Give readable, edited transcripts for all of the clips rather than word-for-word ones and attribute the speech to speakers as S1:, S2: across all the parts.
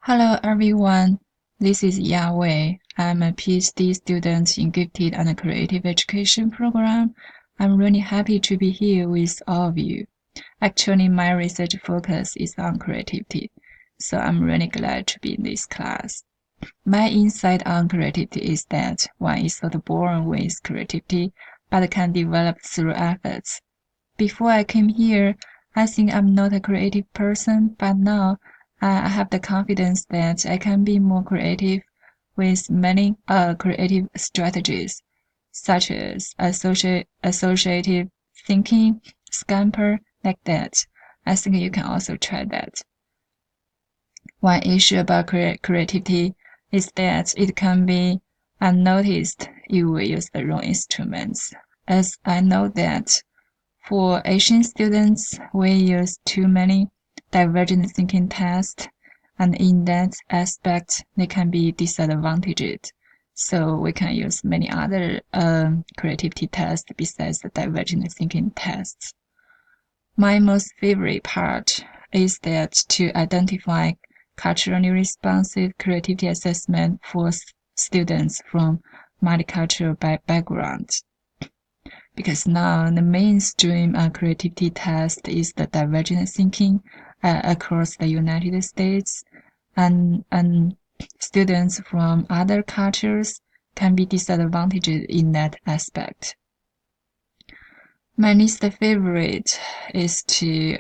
S1: Hello everyone, this is Yawei. I'm a PhD student in Gifted and Creative Education program. I'm really happy to be here with all of you. Actually, my research focus is on creativity, so I'm really glad to be in this class. My insight on creativity is that one is not born with creativity, but can develop through efforts. Before I came here, I think I'm not a creative person, but now I have the confidence that I can be more creative with many creative strategies, such as associative thinking, scamper, like that. I think you can also try that. One issue about creativity is that it can be unnoticed if we use the wrong instruments. As I know that for Asian students, we use too many divergent thinking tests, and in that aspect, they can be disadvantaged. So we can use many other creativity tests besides the divergent thinking tests. My most favorite part is that to identify culturally responsive creativity assessment for students from multicultural backgrounds. Because now the mainstream creativity test is the divergent thinking across the United States, and students from other cultures can be disadvantaged in that aspect. My least favorite is to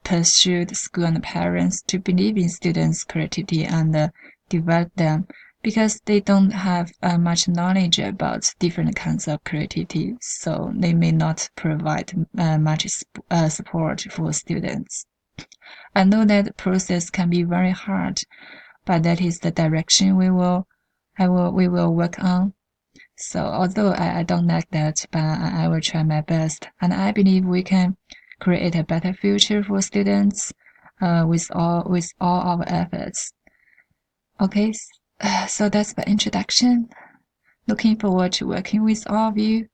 S1: pursue the school and parents to believe in students' creativity and develop them because they don't have much knowledge about different kinds of creativity, so they may not provide much support for students. I know that the process can be very hard, but that is the direction we will work on. So although I don't like that, but I will try my best, and I believe we can create a better future for students with all our efforts. Okay, so that's the introduction. Looking forward to working with all of you.